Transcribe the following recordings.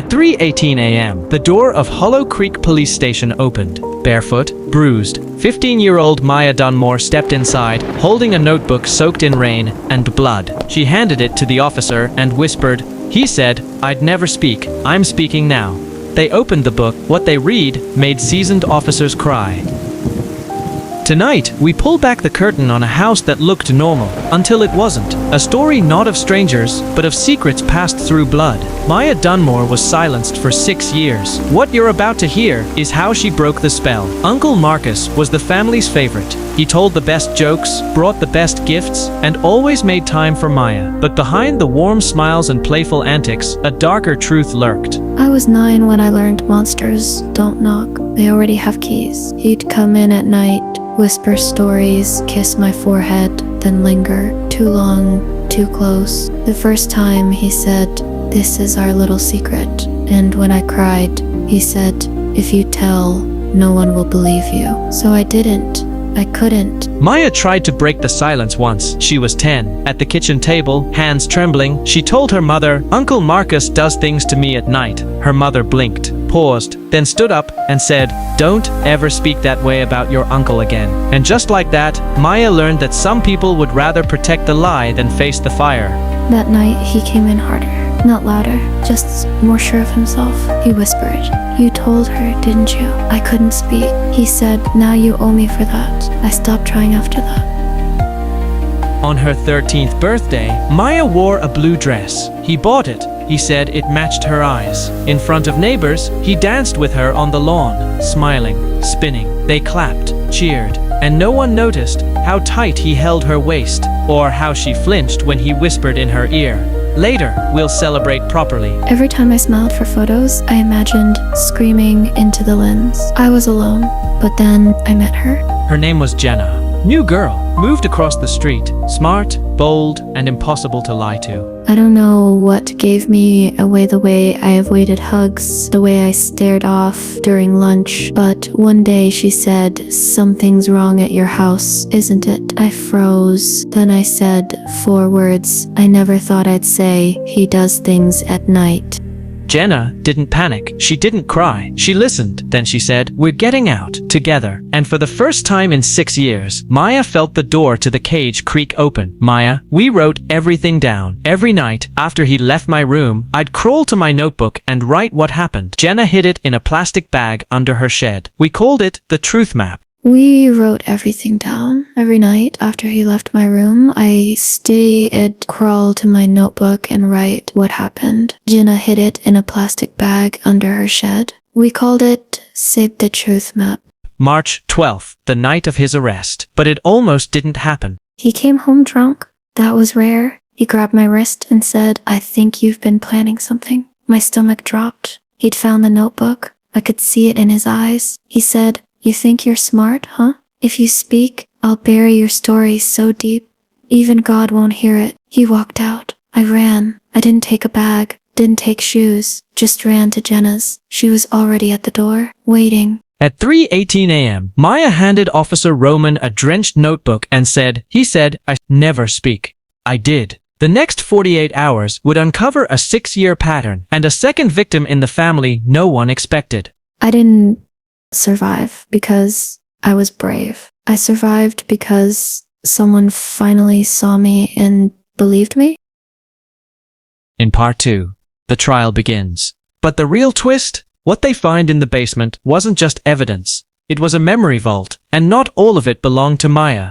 At 3:18 a.m., the door of Hollow Creek Police Station opened. Barefoot, bruised, 15-year-old Maya Dunmore stepped inside, holding a notebook soaked in rain and blood. She handed it to the officer and whispered, "He said, I'd never speak. I'm speaking now." They opened the book. What they read made seasoned officers cry. Tonight, we pull back the curtain on a house that looked normal, until it wasn't. A story not of strangers, but of secrets passed through blood. Maya Dunmore was silenced for 6 years. What you're about to hear is how she broke the spell. Uncle Marcus was the family's favorite. He told the best jokes, brought the best gifts, and always made time for Maya. But behind the warm smiles and playful antics, a darker truth lurked. I was 9 when I learned monsters don't knock. They already have keys. He'd come in at night, whisper stories, kiss my forehead, then linger. Too long, too close. The first time he said, "This is our little secret." And when I cried, he said, "If you tell, no one will believe you." So I didn't. I couldn't. Maya tried to break the silence once. She was 10. At the kitchen table, hands trembling, she told her mother, "Uncle Marcus does things to me at night." Her mother blinked, paused, then stood up and said, "Don't ever speak that way about your uncle again." And just like that, Maya learned that some people would rather protect the lie than face the fire. That night, he came in harder. Not louder, just more sure of himself. He whispered, "You told her, didn't you?" I couldn't speak. He said, "Now you owe me for that." I stopped trying after that. On her 13th birthday, Maya wore a blue dress. He bought it. He said it matched her eyes. In front of neighbors, he danced with her on the lawn, smiling, spinning. They clapped, cheered, and no one noticed how tight he held her waist, or how she flinched when he whispered in her ear, "Later, we'll celebrate properly." Every time I smiled for photos, I imagined screaming into the lens. I was alone, but then I met her. Her name was Jenna. New girl, moved across the street, smart, bold, and impossible to lie to. I don't know what gave me away, the way I avoided hugs, the way I stared off during lunch, but one day she said, "Something's wrong at your house, isn't it?" I froze. Then I said 4 words I never thought I'd say: "He does things at night." Jenna didn't panic. She didn't cry. She listened. Then she said, "We're getting out together." And for the first time in 6 years, Maya felt the door to the cage creak open. "Maya, we wrote everything down. Every night, after he left my room, I'd crawl to my notebook and write what happened." Jenna hid it in a plastic bag under her shed. We called it the Truth Map. We wrote everything down. Every night after he left my room, I'd crawl to my notebook and write what happened. Jenna hid it in a plastic bag under her shed. We called it Save the Truth Map. March 12th, the night of his arrest. But it almost didn't happen. He came home drunk. That was rare. He grabbed my wrist and said, "I think you've been planning something." My stomach dropped. He'd found the notebook. I could see it in his eyes. He said, "You think you're smart, huh? If you speak, I'll bury your story so deep, even God won't hear it." He walked out. I ran. I didn't take a bag, didn't take shoes, just ran to Jenna's. She was already at the door, waiting. At 3:18 a.m., Maya handed Officer Roman a drenched notebook and said, "He said, I never speak." I did. The next 48 hours would uncover a 6-year pattern and a second victim in the family no one expected. I didn't survive because I was brave. I survived because someone finally saw me and believed me. In part 2, the trial begins. But the real twist? What they find in the basement wasn't just evidence. It was a memory vault, and not all of it belonged to Maya.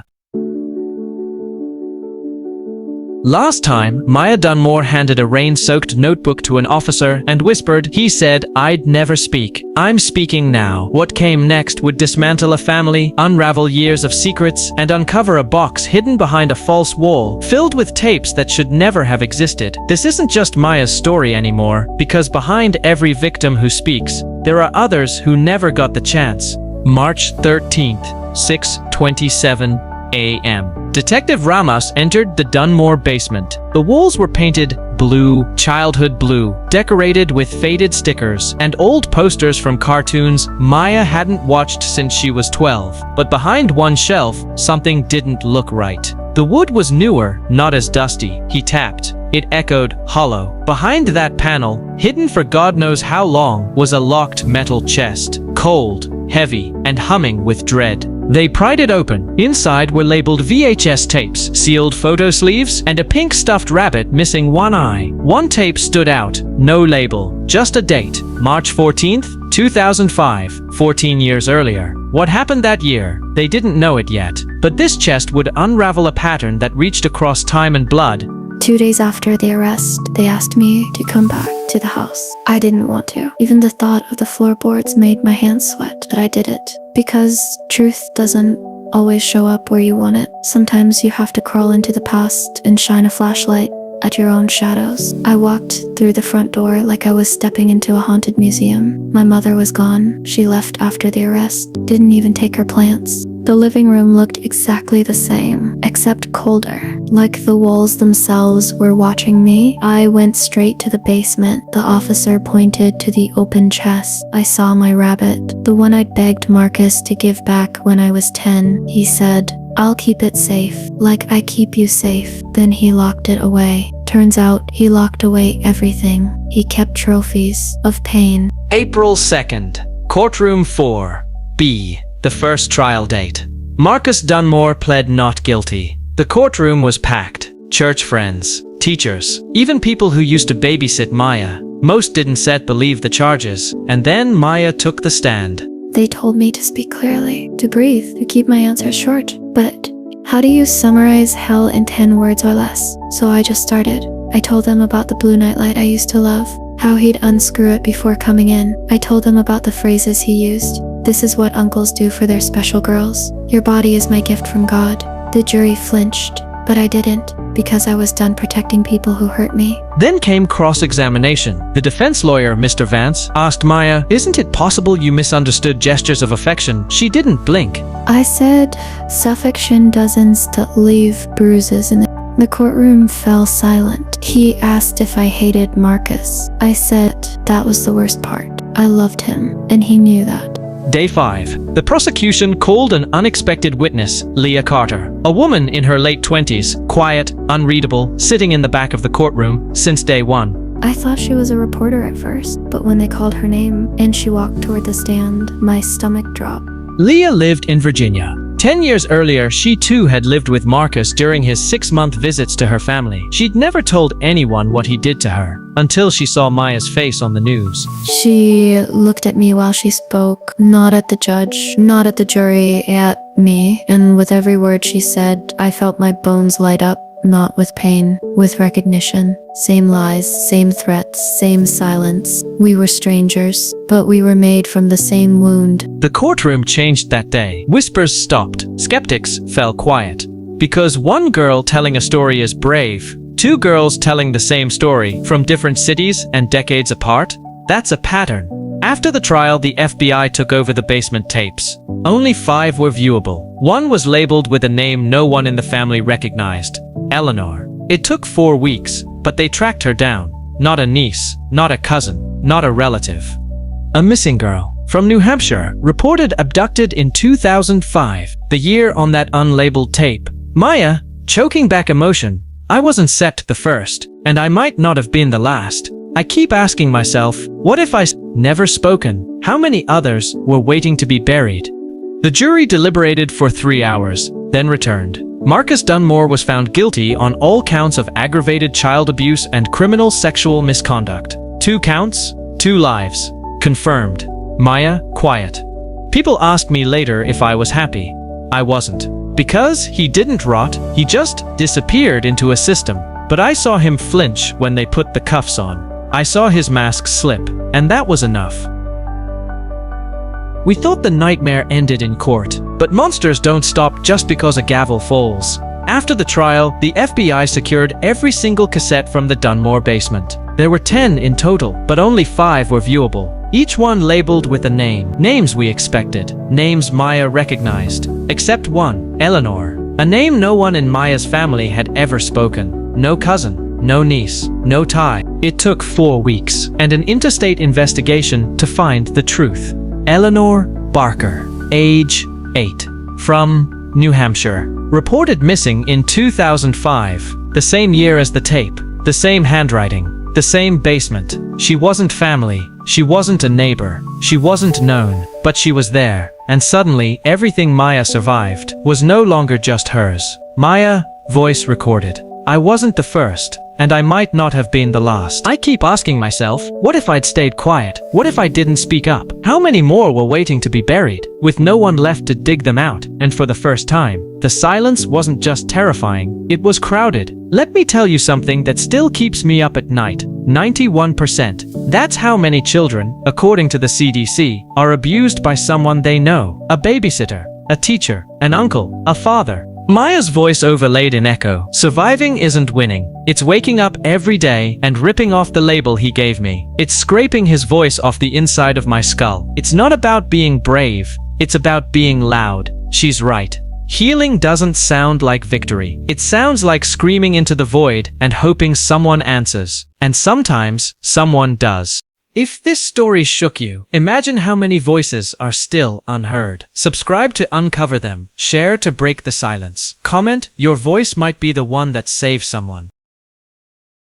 Last time, Maya Dunmore handed a rain-soaked notebook to an officer and whispered, "He said, I'd never speak. I'm speaking now." What came next would dismantle a family, unravel years of secrets, and uncover a box hidden behind a false wall, filled with tapes that should never have existed. This isn't just Maya's story anymore, because behind every victim who speaks, there are others who never got the chance. March 13th, 6:27 a.m. Detective Ramos entered the Dunmore basement. The walls were painted blue, childhood blue, decorated with faded stickers and old posters from cartoons Maya hadn't watched since she was 12. But behind one shelf, something didn't look right. The wood was newer, not as dusty. He tapped. It echoed, hollow. Behind that panel, hidden for God knows how long, was a locked metal chest. Cold, heavy, and humming with dread. They pried it open. Inside were labeled VHS tapes, sealed photo sleeves, and a pink stuffed rabbit missing one eye. One tape stood out. No label, just a date. March 14th, 2005, 14 years earlier. What happened that year? They didn't know it yet. But this chest would unravel a pattern that reached across time and blood. 2 days after the arrest, they asked me to come back to the house. I didn't want to. Even the thought of the floorboards made my hands sweat, but I did it. Because truth doesn't always show up where you want it. Sometimes you have to crawl into the past and shine a flashlight at your own shadows. I walked through the front door like I was stepping into a haunted museum. My mother was gone. She left after the arrest. Didn't even take her plants. The living room looked exactly the same, except colder. Like the walls themselves were watching me. I went straight to the basement. The officer pointed to the open chest. I saw my rabbit, the one I'd begged Marcus to give back when I was 10. He said, "I'll keep it safe, like I keep you safe." Then he locked it away. Turns out he locked away everything. He kept trophies of pain. April 2nd, Courtroom 4, B. The first trial date. Marcus Dunmore pled not guilty. The courtroom was packed. Church friends, teachers, even people who used to babysit Maya. Most didn't believe the charges. And then Maya took the stand. They told me to speak clearly, to breathe, to keep my answers short. But how do you summarize hell in 10 words or less? So I just started. I told them about the blue nightlight I used to love, how he'd unscrew it before coming in. I told them about the phrases he used. "This is what uncles do for their special girls. Your body is my gift from God." The jury flinched, but I didn't, because I was done protecting people who hurt me. Then came cross-examination. The defense lawyer, Mr. Vance, asked Maya, "Isn't it possible you misunderstood gestures of affection?" She didn't blink. I said, "Affection doesn't leave bruises in it." The courtroom fell silent. He asked if I hated Marcus. I said that was the worst part. I loved him, and he knew that. Day 5. The prosecution called an unexpected witness, Leah Carter, a woman in her late 20s, quiet, unreadable, sitting in the back of the courtroom since day 1. I thought she was a reporter at first, but when they called her name and she walked toward the stand, my stomach dropped. Leah lived in Virginia. 10 years earlier, she too had lived with Marcus during his 6-month visits to her family. She'd never told anyone what he did to her, until she saw Maya's face on the news. She looked at me while she spoke, not at the judge, not at the jury, at me, and with every word she said, I felt my bones light up. Not with pain, with recognition. Same lies, same threats, same silence. We were strangers, but we were made from the same wound. The courtroom changed that day. Whispers stopped. Skeptics fell quiet. Because one girl telling a story is brave, 2 girls telling the same story from different cities and decades apart, that's a pattern. After the trial, the FBI took over the basement tapes. Only 5 were viewable. One was labeled with a name no one in the family recognized. Eleanor. It took 4 weeks, but they tracked her down. Not a niece, not a cousin, not a relative. A missing girl from New Hampshire, reported abducted in 2005, the year on that unlabeled tape. Maya, choking back emotion. I wasn't set the first, and I might not have been the last. I keep asking myself, what if I never spoken? How many others were waiting to be buried? The jury deliberated for 3 hours, then returned. Marcus Dunmore was found guilty on all counts of aggravated child abuse and criminal sexual misconduct. 2 counts, 2 lives. Confirmed. Maya, quiet. People asked me later if I was happy. I wasn't. Because he didn't rot, he just disappeared into a system. But I saw him flinch when they put the cuffs on. I saw his mask slip, and that was enough. We thought the nightmare ended in court, but monsters don't stop just because a gavel falls. After the trial, the FBI secured every single cassette from the Dunmore basement. There were 10 in total, but only 5 were viewable. Each one labeled with a name. Names we expected. Names Maya recognized. Except one, Eleanor. A name no one in Maya's family had ever spoken. No cousin, no niece, no tie. It took 4 weeks and an interstate investigation to find the truth. Eleanor Barker, age 8, from New Hampshire. Reported missing in 2005. The same year as the tape. The same handwriting. The same basement. She wasn't family. She wasn't a neighbor. She wasn't known. But she was there. And suddenly, everything Maya survived was no longer just hers. Maya, voice recorded. I wasn't the first. And I might not have been the last. I keep asking myself, what if I'd stayed quiet? What if I didn't speak up? How many more were waiting to be buried, with no one left to dig them out? And for the first time, the silence wasn't just terrifying, it was crowded. Let me tell you something that still keeps me up at night. 91%. That's how many children, according to the CDC, are abused by someone they know. A babysitter, a teacher, an uncle, a father. Maya's voice overlaid in echo. Surviving isn't winning. It's waking up every day and ripping off the label he gave me. It's scraping his voice off the inside of my skull. It's not about being brave. It's about being loud. She's right. Healing doesn't sound like victory. It sounds like screaming into the void and hoping someone answers. And sometimes, someone does. If this story shook you, imagine how many voices are still unheard. Subscribe to uncover them. Share to break the silence. Comment, your voice might be the one that saves someone.